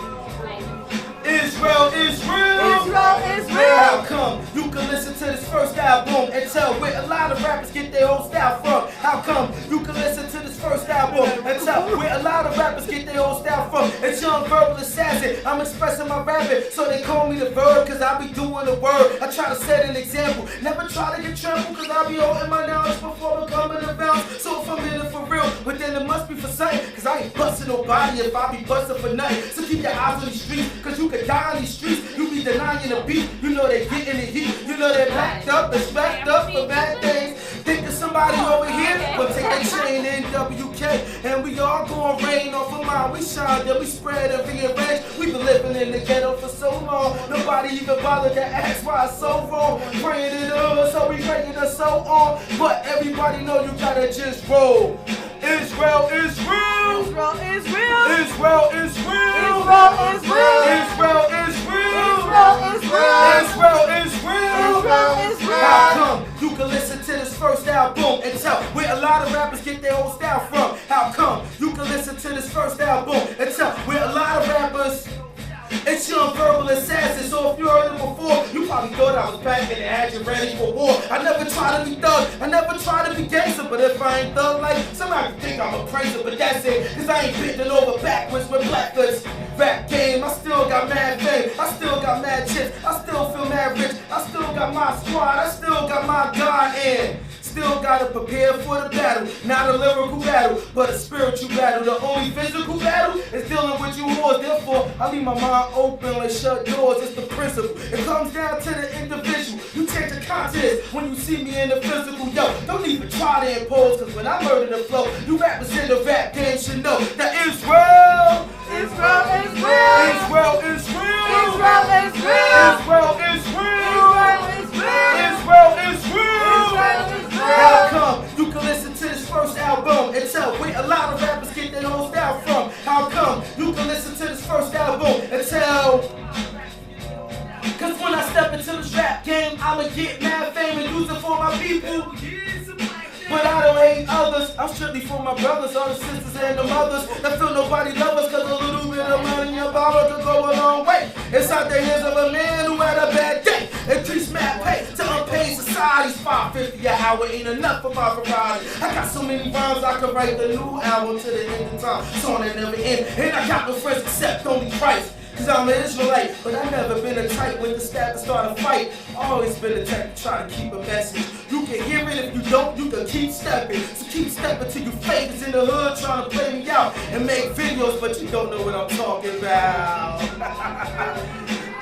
[SPEAKER 2] Israel is real.
[SPEAKER 4] Israel is real.
[SPEAKER 2] How come you can listen to this first album and tell where a lot of rappers get their whole style from? How come you can listen to this first album and tell where a lot of rappers get their whole style from? It's young verbal assassin. I'm expressing my rapping, so they call me the verb, cause I be doing the word. I try to set an example. Never try to get trampled, cause I be holding my knowledge before becoming a bounce. So if I'm in it for real, but then it must be for something, cause I ain't busting nobody if I be busting for nothing. So keep your eyes on these streets, cause you could die on these streets. You be denying the beat, you know they getting the heat. You know they packed up and smacked up for bad things. Think of somebody over here, but take that chain in WK. And we all gon' rain off of mine. We shine, then we spread and rearrange. We been living in the ghetto for so long. Nobody even bothered to ask why it's so wrong. Praying in the hood, so we praying us so on. But everybody know you gotta just roll. Israel is real.
[SPEAKER 4] Israel is real.
[SPEAKER 2] Israel is real.
[SPEAKER 4] Israel is real.
[SPEAKER 2] Israel is real.
[SPEAKER 4] Israel is real.
[SPEAKER 2] Israel is real.
[SPEAKER 4] Israel is real.
[SPEAKER 2] How come you can listen to this first album and tell where a lot of rappers get their whole style from? How come you can listen to this first album and tell where a lot of rappers? It's young verbal assassin, so if you heard it before, you probably thought I was back and had you ready for war. I never try to be thug, I never try to be gangster, but if I ain't thug like, somebody think I'm a praiser, but that's it, cause I ain't bending over backwards with blackfoots. Rap game, I still got mad fame, I still got mad chips, I still feel mad rich, I still got my squad, I still got my God in. Still gotta prepare for the battle, not a lyrical battle, but a spiritual battle. The only physical battle is dealing with you whores. Therefore, I leave my mind open like shut doors. It's the principle. It comes down to the individual. You change the context when you see me in the physical. Yo, don't even try to impose, cause when I murder the flow, you rappers in the rap game should know that Israel.
[SPEAKER 4] Israel is real.
[SPEAKER 2] Israel is real.
[SPEAKER 4] Israel is real.
[SPEAKER 2] Israel is real.
[SPEAKER 4] Israel is real.
[SPEAKER 2] Israel is real.
[SPEAKER 4] Israel is real.
[SPEAKER 2] How come you can listen to this first album and tell where a lot of rappers get their whole style from? How come you can listen to this first album and tell? Cause when I step into this rap game, I'ma get mad fame and use it for my people. But I don't hate others, I'm strictly for my brothers, all the sisters and the mothers that feel nobody love us, cause a little bit of money in your power could go a long way. Inside the hands of a man who had a bad day, increase mad pay to unpaid society's $5.50 an hour ain't enough for my variety. I got so many rhymes I could write the new album to the end of time, song that never end. And I got no friends except only Christ. Cause I'm an Israelite, but I never been a type with the staff to start a fight. Always been the type to try to keep a message. You can hear it, if you don't, you can keep stepping. So keep stepping till you famous in the hood trying to play me out and make videos, but you don't know what I'm talking about.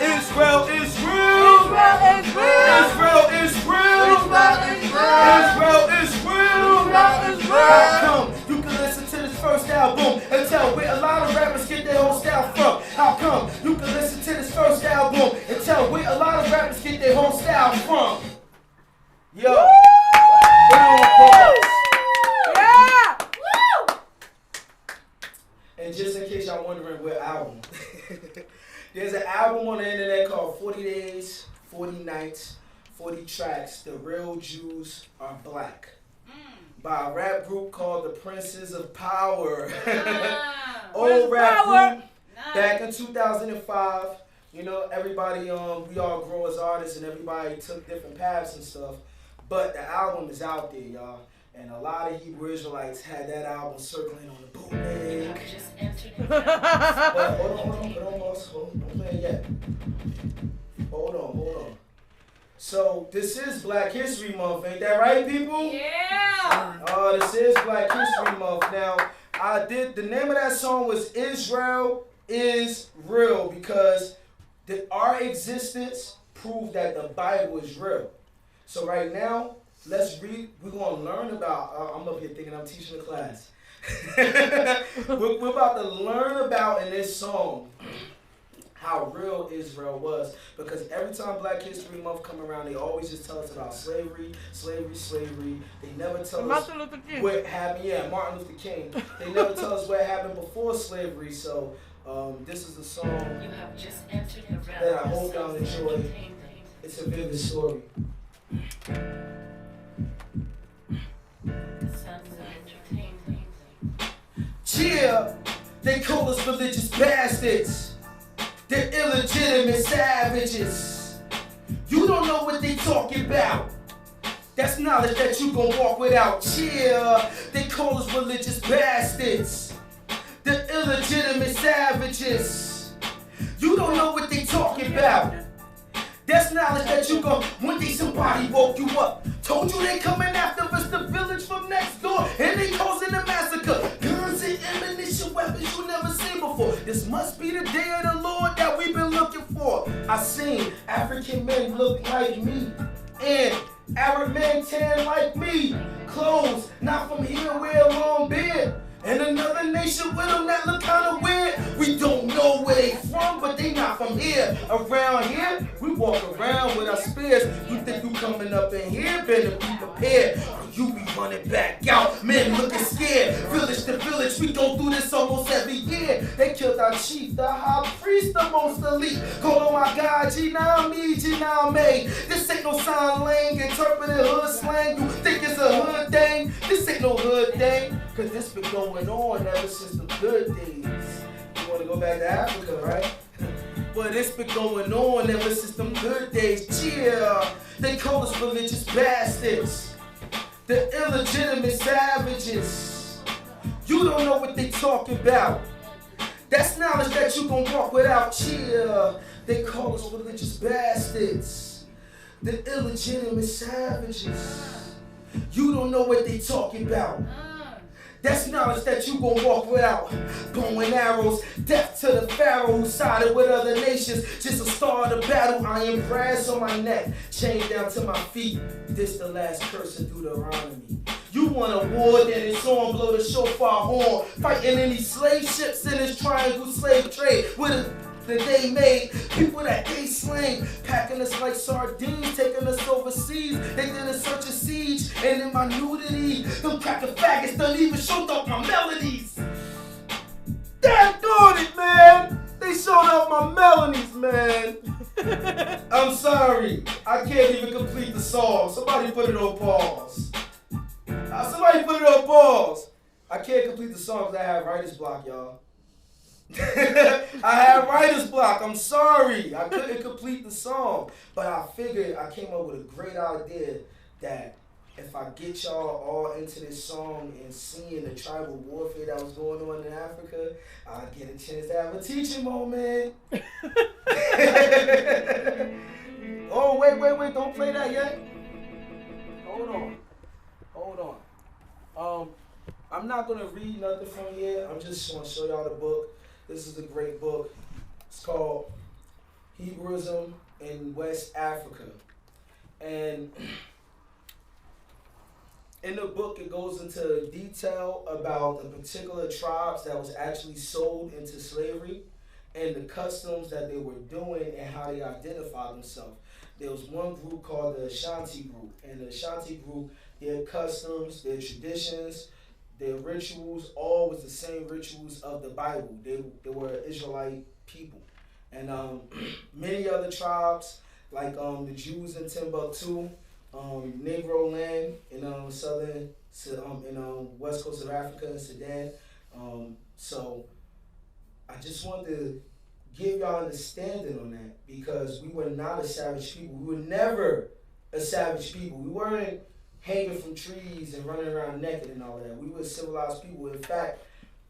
[SPEAKER 2] Israel is real.
[SPEAKER 4] Israel is real.
[SPEAKER 2] Israel is real.
[SPEAKER 4] Israel is real.
[SPEAKER 2] Israel is real.
[SPEAKER 4] Israel is real.
[SPEAKER 2] How come you can listen to this first album and tell where a lot of rappers get their whole style from? How come you can listen to this first album and tell where a lot of rappers get their whole style from? Yo, round of applause.
[SPEAKER 4] Yeah. Woo.
[SPEAKER 2] And just in case y'all wondering what album, there's an album on the internet called 40 Days, 40 Nights, 40 Tracks, The Real Jews Are Black, by a rap group called the Princes of Power. Old rap group, back in 2005. You know, everybody, we all grow as artists and everybody took different paths and stuff. But the album is out there, y'all. And a lot of Hebrew Israelites had that album circling on the bootleg. But hold on, boss. Don't play it yet. Hold on. So, this is Black History Month, ain't that right, people?
[SPEAKER 4] Yeah.
[SPEAKER 2] This is Black History Month. Now, the name of that song was Israel is real because our existence proved that the Bible is real. So right now, let's read. We're going to learn about, I'm up here thinking I'm teaching a class. we're about to learn about in this song how real Israel was. Because every time Black History Month come around, they always just tell us about slavery. They never tell us what happened. Yeah, Martin Luther King. They never tell us what happened before slavery. So this is a song
[SPEAKER 5] You have just entered the realm
[SPEAKER 2] that I
[SPEAKER 5] of
[SPEAKER 2] hope y'all
[SPEAKER 5] sounds of
[SPEAKER 2] enjoy.
[SPEAKER 5] entertainment.
[SPEAKER 2] It's a vivid story.
[SPEAKER 5] Sounds of entertainment.
[SPEAKER 2] Cheer! They call us religious bastards. They're illegitimate savages. You don't know what they talking about. That's knowledge that you gon' walk without. Cheer! They call us religious bastards. They're illegitimate savages. You don't know what they talking about. That's knowledge that you gon' one day somebody woke you up. Told you they coming after us, the village from next door, and they causing a massacre. Guns and ammunition, weapons you never seen before. This must be the day of the Lord that we've been looking for. I seen African men look like me, and Arab men tan like me. Clothes not from here, wear a long beard. And another nation with them that look kinda weird. We don't know where they from, but they not from here. Around here, we walk around with our spears. You think you coming up in here, better be prepared. Or you be running back out, men looking scared. Village to village, we go through this almost every year. They killed our chief, the high priest, the most elite. Call on my God, Jinami, Jiname. This ain't no sign lang, interpreted hood slang. You think it's a hood thing? This ain't no hood thing. Cause this been going on ever since the good days. You wanna go back to Africa, right? But it's been going on ever since them good days. Cheer! They call us religious bastards. The illegitimate savages. You don't know what they talking about. That's knowledge that you gon' walk without. Cheer! They call us religious bastards. The illegitimate savages. You don't know what they talking about. That's knowledge that you gon' walk without. Bow and arrows, death to the pharaoh who sided with other nations. Just a start of battle, iron brass on my neck, chained down to my feet. This the last curse of Deuteronomy. You want a war, then it's on, blow the shofar horn. Fighting any slave ships in this triangle slave trade. With that they made, people that they slain, packing us like sardines, taking us overseas. They did a such a siege, and in my nudity, them cracker faggots don't even show up my melodies. Daggone it, man! They showed up my melodies, man. I'm sorry, I can't even complete the song. Somebody put it on pause. Somebody put it on pause. I can't complete the song because I have writer's block, y'all. I had writer's block. I'm sorry. I couldn't complete the song. But I figured I came up with a great idea that if I get y'all all into this song and seeing the tribal warfare that was going on in Africa, I'll get a chance to have a teaching moment. Oh, wait. Don't play that yet. Hold on. I'm not going to read nothing from here. I'm just going to show y'all the book. This is a great book. It's called Hebrewism in West Africa. And in the book, it goes into detail about the particular tribes that was actually sold into slavery and the customs that they were doing and how they identified themselves. There was one group called the Ashanti group. And the Ashanti group, their customs, their traditions, their rituals, all was the same rituals of the Bible. They were Israelite people. And many other tribes, like the Jews in Timbuktu, Negro land in southern, west coast of Africa and Sudan. So I just wanted to give y'all understanding on that because we were not a savage people. We were never a savage people. We weren't hanging from trees and running around naked and all that. We were civilized people. In fact,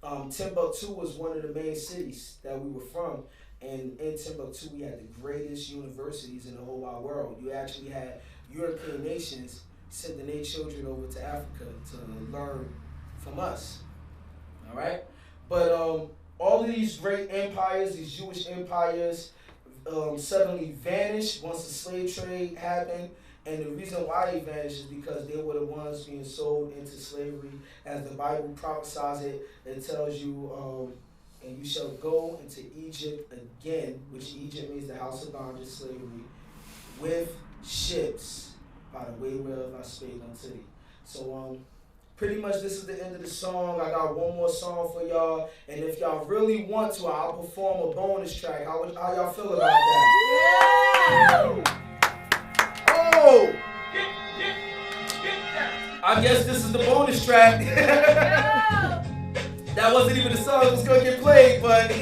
[SPEAKER 2] Timbuktu was one of the main cities that we were from. And in Timbuktu, we had the greatest universities in the whole wide world. You actually had European nations sending their children over to Africa to learn from us. All right? But all of these great empires, these Jewish empires, suddenly vanished once the slave trade happened. And the reason why they vanished is because they were the ones being sold into slavery. As the Bible prophesies it, it tells you, and you shall go into Egypt again, which Egypt means the house of bondage, slavery, with ships by the way whereof I spake unto thee. So pretty much this is the end of the song. I got one more song for y'all, and if y'all really want to, I'll perform a bonus track. How y'all feel about that?
[SPEAKER 4] Yeah.
[SPEAKER 2] Oh! I guess this is the bonus track. That wasn't even the song that was gonna get played, but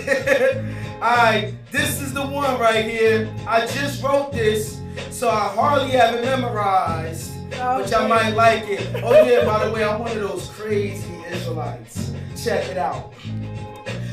[SPEAKER 2] alright, this is the one right here. I just wrote this, so I hardly have it memorized, but y'all might like it. Oh yeah, by the way, I'm one of those crazy Israelites. Check it out.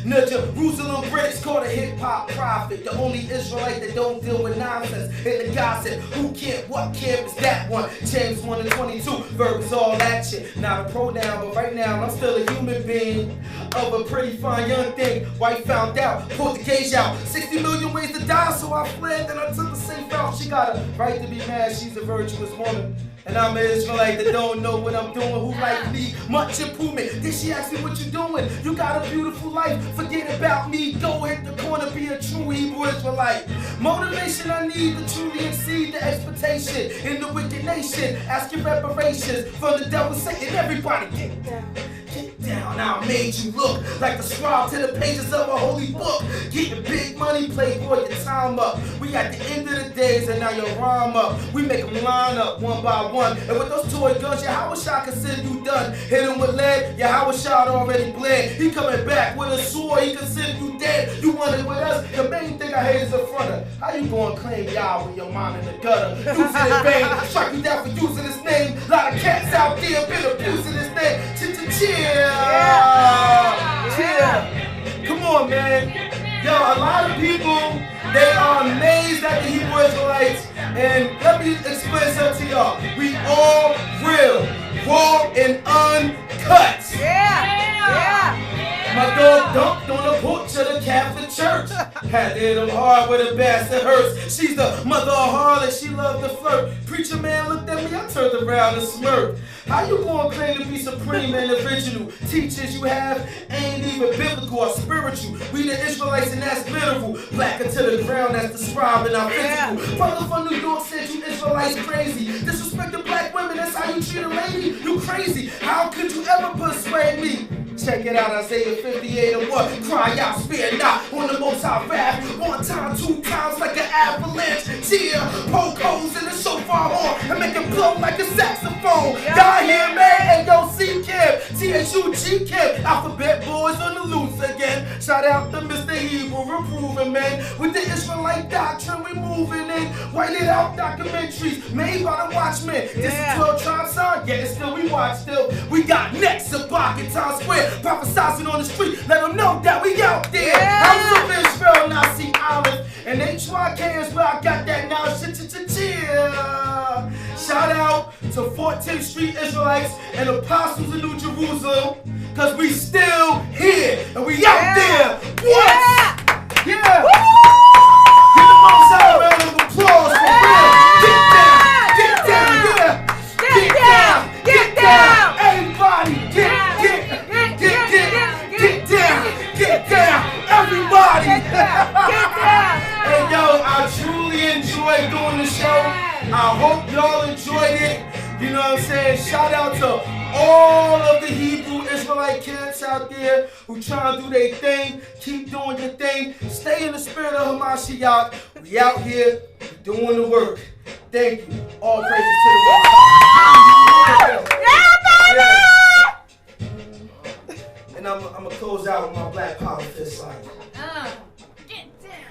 [SPEAKER 2] Now Jerusalem Brits called a hip-hop prophet, the only Israelite that don't deal with nonsense and the gossip. Who can't, what camp is that one? James 1:22, verb is all action. Not a pronoun, but right now I'm still a human being of a pretty fine young thing. Wife found out, pulled the gauge out. 60 million ways to die, so I fled, then I took the safe out. She got a right to be mad, she's a virtuous woman. And I'm an Israelite that don't know what I'm doing, who like me, much improvement. Then she asked me what you doing, you got a beautiful life, forget about me, go hit the corner, be a true Hebrew Israelite. Motivation I need to truly exceed the expectation in the wicked nation, asking reparations from the devil, Satan, everybody get down. Get down, I made you look like the scribe to the pages of a holy book. Getting big money, playboy, your time up. We at the end of the days and now your rhyme up. We make them line up one by one. And with those toy guns, your Howard consider you done. Hit him with lead, your Howard already bled. He coming back with a sword, he consider you dead. You want it with us, the main thing I hate is the fronter. How you gonna claim y'all with your mom in the gutter? Using it vain, strike you down for using his name. Lot of cats out there been abusing his name. Cheer! Cheer! Come on, man. Yo, a lot of people, they are amazed at the Hebrew Israelites. And let me explain something to y'all. We all real, raw and uncut. My dog dumped on the porch of the Catholic Church. Had hit him hard with a bastard hurts. She's the mother of harlot, she loved to flirt. Preacher man looked at me, I turned around and smirked. How you gonna claim to be supreme and original? Teachers you have ain't even biblical or spiritual. We the Israelites and that's literal. Blacker to the ground, that's described in our physical. Brother from New York said you Israelites crazy. Disrespecting black women, that's how you treat a lady? You crazy. How could you ever persuade me? Check it out, Isaiah 58 and what? Cry out, spare not on the most high wrath. One time, two times like an avalanche. Cheer, poke holes in the shofar horn and make it blow like a saxophone. Die here, man, and yo, C-Kim, T-H-U-G Kim. Alphabet boys on the loose again. Shout out to Mr. Hebrew, reproving, man. With the Israelite doctrine, we moving in. White it out documentaries made by the Watchmen. This is 12 Tribe Sign, yeah, it's still, we watch still. We got next to block in Times Square. Prophesizing on the street, let them know that we out there. House of Israel, Nazi Island, and HYK is where I got that now. Cheer. Shout out to 14th Street Israelites and Apostles in New Jerusalem, cause we still here and we out there. What? Yeah. Give the most out a round of applause for real. Get down, get down. Everybody, get down, everybody! Hey yo, I truly enjoyed doing the show. I hope y'all enjoyed it. You know what I'm saying? Shout out to all of the Hebrew Israelite camps out there who trying to do their thing. Keep doing your thing. Stay in the spirit of Hamashiach. We out here doing the work. Thank you. All praises to the Most High. And I'm gonna close out with my black power fist like.
[SPEAKER 4] Get down.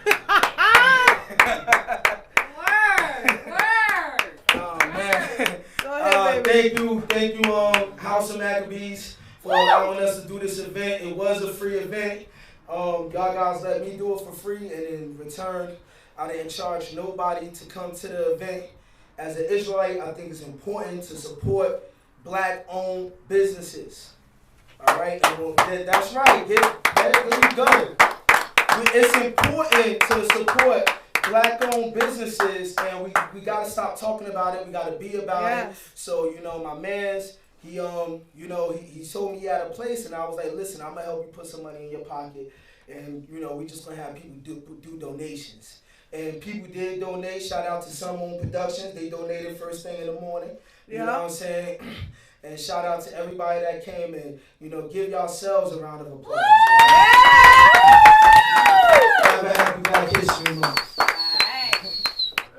[SPEAKER 4] Word.
[SPEAKER 2] Oh man.
[SPEAKER 4] Go ahead, baby.
[SPEAKER 2] Thank you, House of Maccabees for allowing us to do this event. It was a free event. Y'all guys let me do it for free, and in return, I didn't charge nobody to come to the event. As an Israelite, I think it's important to support black-owned businesses. All right, and that's right. There you go. It's important to support black-owned businesses, and we gotta stop talking about it. We gotta be about it. So my man's he told me he had a place, and I was like, listen, I'm gonna help you put some money in your pocket, and we just gonna have people do donations. And people did donate. Shout out to Some Own Productions. They donated first thing in the morning. You know what I'm saying? And shout out to everybody that came and give yourselves a round of applause. Have a happy Black History Month.